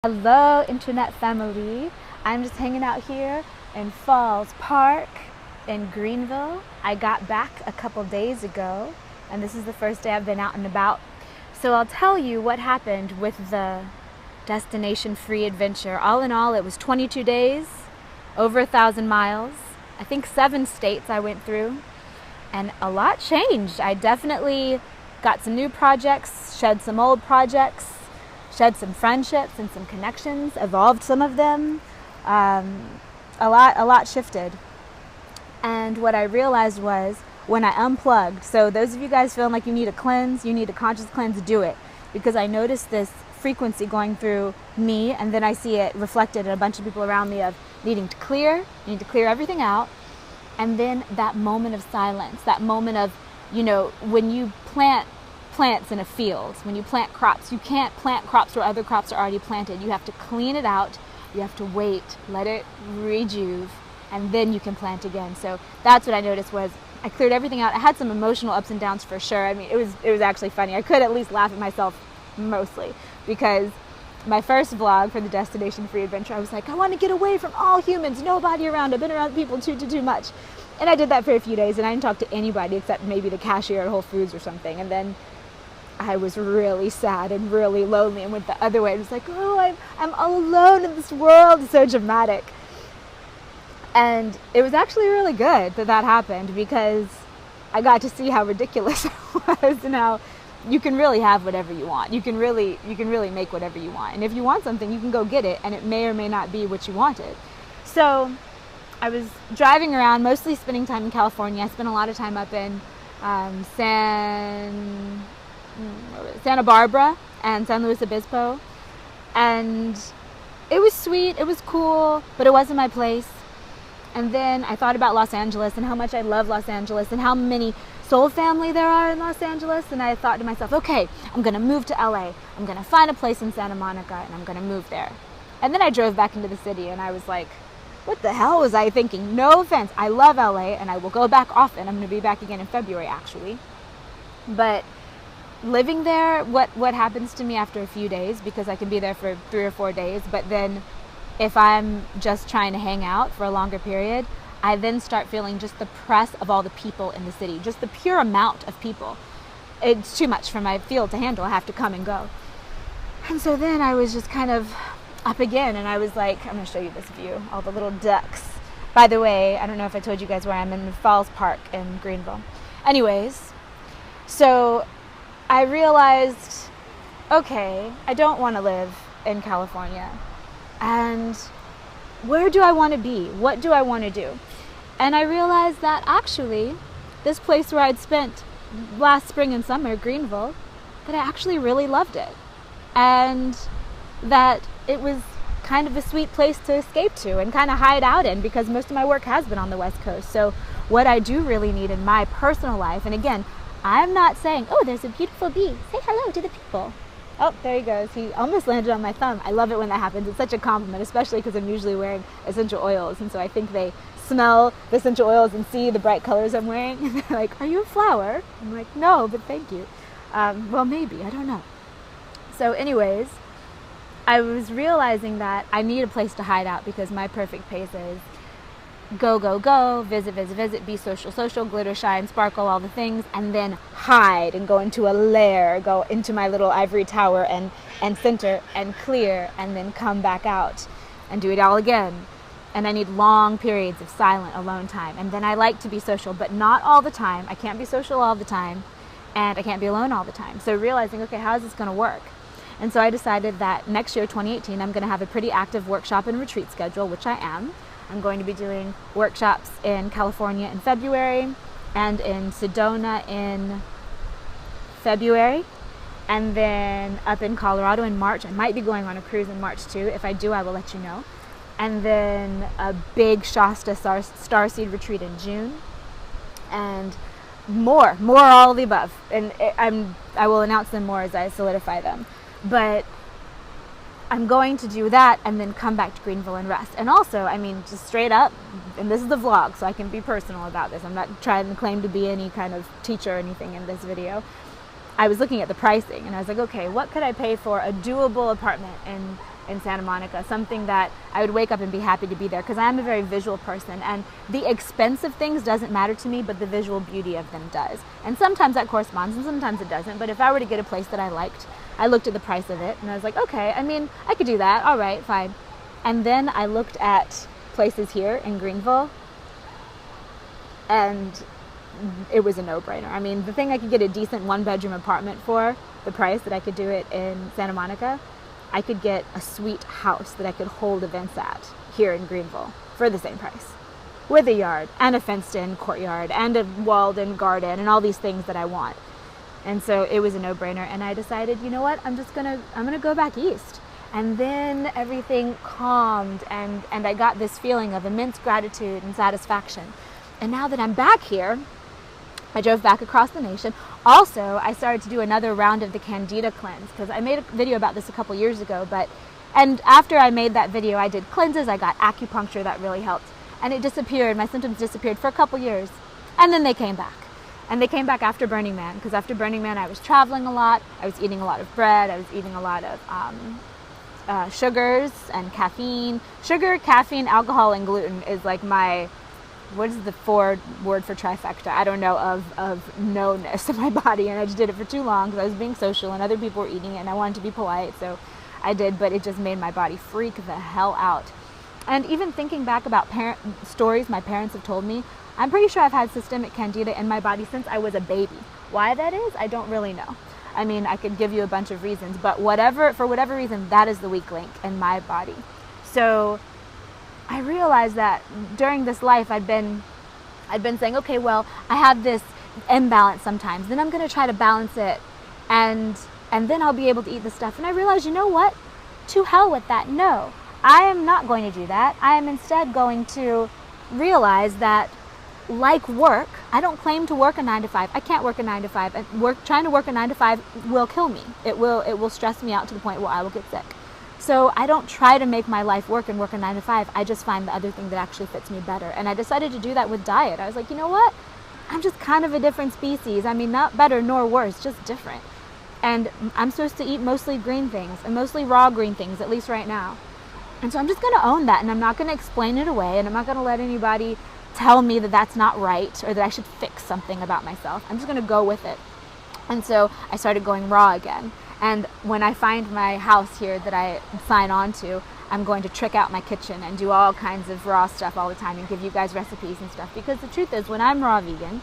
Hello, internet family. I'm just hanging out here in Falls Park in Greenville. I got back a couple days ago, and this is the first day I've been out and about. So I'll tell you what happened with the destination free adventure. All in all, it was 22 days, over 1,000 miles. I think 7 states I went through, and a lot changed. I definitely got some new projects, shed some old projects, shed some friendships and some connections, evolved some of them. A lot shifted. And what I realized was when I unplugged, so those of you guys feeling like you need a cleanse, you need a conscious cleanse, do it. Because I noticed this frequency going through me, and then I see it reflected in a bunch of people around me of needing to clear, you need to clear everything out. And then that moment of silence, that moment of, when you plant plants in a field, when you plant crops, you can't plant crops where other crops are already planted. You have to clean it out, you have to wait, let it rejuve, and then you can plant again. So that's what I noticed was I cleared everything out. I had some emotional ups and downs for sure. I mean, it was actually funny. I could at least laugh at myself mostly, because my first vlog for the Destination Free Adventure, I was like, I want to get away from all humans, nobody around. I've been around people too much. And I did that for a few days, and I didn't talk to anybody except maybe the cashier at Whole Foods or something. And then I was really sad and really lonely and went the other way. It was like, oh, I'm all alone in this world. It's so dramatic. And it was actually really good that happened, because I got to see how ridiculous it was and how you can really have whatever you want. You can really make whatever you want. And if you want something, you can go get it, and it may or may not be what you wanted. So I was driving around, mostly spending time in California. I spent a lot of time up in Santa Barbara and San Luis Obispo, and it was sweet, it was cool, but it wasn't my place. And then I thought about Los Angeles and how much I love Los Angeles and how many soul family there are in Los Angeles, and I thought to myself, okay, I'm gonna move to LA, I'm gonna find a place in Santa Monica, and I'm gonna move there. And then I drove back into the city, and I was like, what the hell was I thinking? No offense, I love LA, and I will go back often. I'm gonna be back again in February, actually. But living there, what happens to me after a few days, because I can be there for 3 or 4 days, but then if I'm just trying to hang out for a longer period, I then start feeling just the press of all the people in the city, just the pure amount of people. It's too much for my field to handle. I have to come and go. And so then I was just kind of up again, and I was like, I'm going to show you this view, all the little ducks. By the way, I don't know if I told you guys where I'm in Falls Park in Greenville. Anyways, so I realized, okay, I don't want to live in California. And where do I want to be? What do I want to do? And I realized that actually, this place where I'd spent last spring and summer, Greenville, that I actually really loved it. And that it was kind of a sweet place to escape to and kind of hide out in, because most of my work has been on the West Coast. So what I do really need in my personal life, and again, I'm not saying, oh, there's a beautiful bee, say hello to the people. Oh, there he goes. He almost landed on my thumb. I love it when that happens. It's such a compliment, especially because I'm usually wearing essential oils. And so I think they smell the essential oils and see the bright colors I'm wearing. And they're like, are you a flower? I'm like, no, but thank you. Well, maybe. I don't know. So anyways, I was realizing that I need a place to hide out, because my perfect pace is go, visit, be social, glitter, shine, sparkle, all the things, and then hide and go into a lair, go into my little ivory tower and center and clear, and then come back out and do it all again. And I need long periods of silent, alone time. And then I like to be social, but not all the time. I can't be social all the time, and I can't be alone all the time. So realizing, okay, how is this going to work? And so I decided that next year, 2018, I'm going to have a pretty active workshop and retreat schedule, which I am. I'm going to be doing workshops in California in February, and in Sedona in February, and then up in Colorado in March. I might be going on a cruise in March too. If I do, I will let you know. And then a big Shasta Starseed retreat in June, and more all of the above. And I will announce them more as I solidify them. But I'm going to do that and then come back to Greenville and rest. And also, I mean, just straight up, and this is the vlog, so I can be personal about this. I'm not trying to claim to be any kind of teacher or anything in this video. I was looking at the pricing, and I was like, okay, what could I pay for a doable apartment in in Santa Monica, something that I would wake up and be happy to be there, because I am a very visual person, and the expense of things doesn't matter to me, but the visual beauty of them does. And sometimes that corresponds and sometimes it doesn't. But if I were to get a place that I liked, I looked at the price of it and I was like, okay, I mean, I could do that. All right, fine. And then I looked at places here in Greenville, and it was a no-brainer. I mean, the thing I could get a decent one-bedroom apartment for, the price that I could do it in Santa Monica, I could get a sweet house that I could hold events at here in Greenville for the same price, with a yard and a fenced-in courtyard and a walled-in garden and all these things that I want. And so it was a no-brainer, and I decided, you know what, I'm gonna go back east. And then everything calmed, and I got this feeling of immense gratitude and satisfaction. And now that I'm back here, I drove back across the nation. Also, I started to do another round of the Candida cleanse, because I made a video about this a couple years ago, and after I made that video, I did cleanses, I got acupuncture, that really helped. And it disappeared, my symptoms disappeared for a couple years. And then they came back. And they came back after Burning Man, because after Burning Man I was traveling a lot, I was eating a lot of bread, I was eating a lot of sugars and caffeine. Sugar, caffeine, alcohol, and gluten is like my, what is the word for trifecta? I don't know, of no-ness in my body. And I just did it for too long because I was being social and other people were eating it and I wanted to be polite, so I did, but it just made my body freak the hell out. And even thinking back about stories my parents have told me, I'm pretty sure I've had systemic candida in my body since I was a baby. Why that is, I don't really know. I mean, I could give you a bunch of reasons, but for whatever reason, that is the weak link in my body. So I realized that during this life, I'd been saying, okay, well, I have this imbalance sometimes, then I'm going to try to balance it, and then I'll be able to eat the stuff. And I realized, you know what? To hell with that. No, I am not going to do that. I am instead going to realize that, like work, I don't claim to work a 9-to-5. I can't work a 9-to-5. And trying to work a 9-to-5 will kill me. It will stress me out to the point where I will get sick. So I don't try to make my life work and work a 9-to-5. I just find the other thing that actually fits me better. And I decided to do that with diet. I was like, you know what? I'm just kind of a different species. I mean, not better nor worse, just different. And I'm supposed to eat mostly green things and mostly raw green things, at least right now. And so I'm just going to own that, and I'm not going to explain it away, and I'm not going to let anybody tell me that that's not right or that I should fix something about myself. I'm just going to go with it. And so I started going raw again. And when I find my house here that I sign on to, I'm going to trick out my kitchen and do all kinds of raw stuff all the time and give you guys recipes and stuff. Because the truth is, when I'm raw vegan,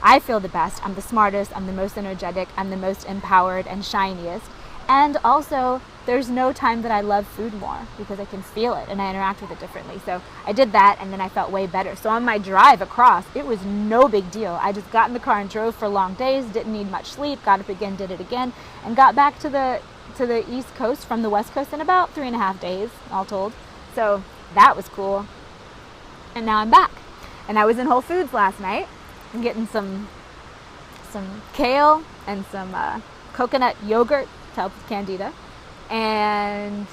I feel the best. I'm the smartest. I'm the most energetic. I'm the most empowered and shiniest. And also, there's no time that I love food more because I can feel it and I interact with it differently. So I did that, and then I felt way better. So on my drive across, it was no big deal. I just got in the car and drove for long days, didn't need much sleep, got up again, did it again, and got back to the East Coast from the West Coast in about 3.5 days, all told. So that was cool. And now I'm back. And I was in Whole Foods last night and getting some kale and some coconut yogurt to help with candida. And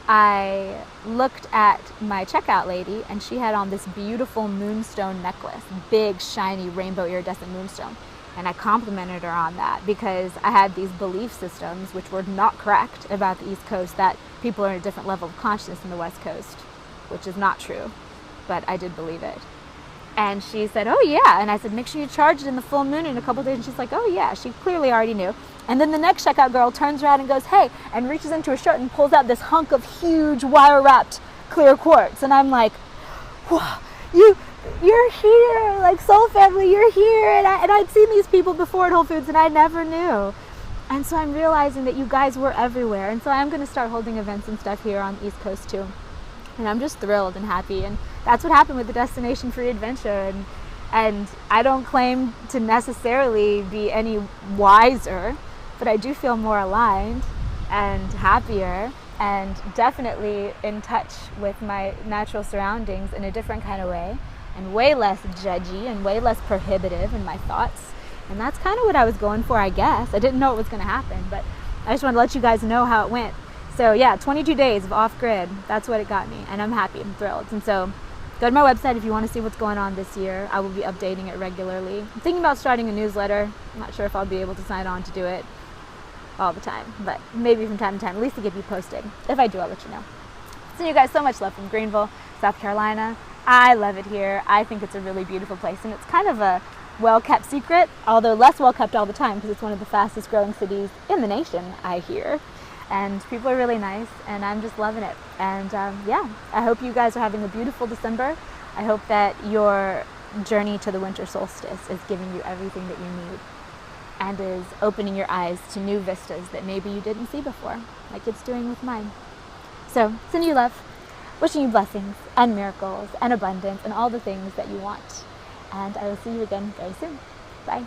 I looked at my checkout lady, and she had on this beautiful moonstone necklace, big, shiny, rainbow iridescent moonstone. And I complimented her on that because I had these belief systems which were not correct about the East Coast, that people are at a different level of consciousness in the West Coast, which is not true, but I did believe it. And she said, oh yeah. And I said, make sure you charge it in the full moon in a couple days. And she's like, oh yeah. She clearly already knew. And then the next checkout girl turns around and goes, hey, and reaches into her shirt and pulls out this hunk of huge wire-wrapped clear quartz. And I'm like, wow, you're here, like Soul Family, you're here. And I'd seen these people before at Whole Foods, and I never knew. And so I'm realizing that you guys were everywhere. And so I'm going to start holding events and stuff here on the East Coast too. And I'm just thrilled and happy. And that's what happened with the Destination Free Adventure. And I don't claim to necessarily be any wiser, but I do feel more aligned and happier and definitely in touch with my natural surroundings in a different kind of way, and way less judgy and way less prohibitive in my thoughts. And that's kind of what I was going for, I guess. I didn't know it was going to happen, but I just wanted to let you guys know how it went. So yeah, 22 days of off-grid, that's what it got me, and I'm happy, I'm thrilled. And so go to my website if you want to see what's going on this year. I will be updating it regularly. I'm thinking about starting a newsletter. I'm not sure if I'll be able to sign on to do it. all the time, but maybe from time to time, at least to keep you posted. If I do, I'll let you know. Send you guys so much love from Greenville, South Carolina. I love it here. I think it's a really beautiful place, and it's kind of a well-kept secret, although less well-kept all the time because it's one of the fastest growing cities in the nation, I hear. And people are really nice, and I'm just loving it. And yeah, I hope you guys are having a beautiful December. I hope that your journey to the winter solstice is giving you everything that you need and is opening your eyes to new vistas that maybe you didn't see before, like it's doing with mine. So, sending you love, wishing you blessings and miracles and abundance and all the things that you want. And I will see you again very soon. Bye.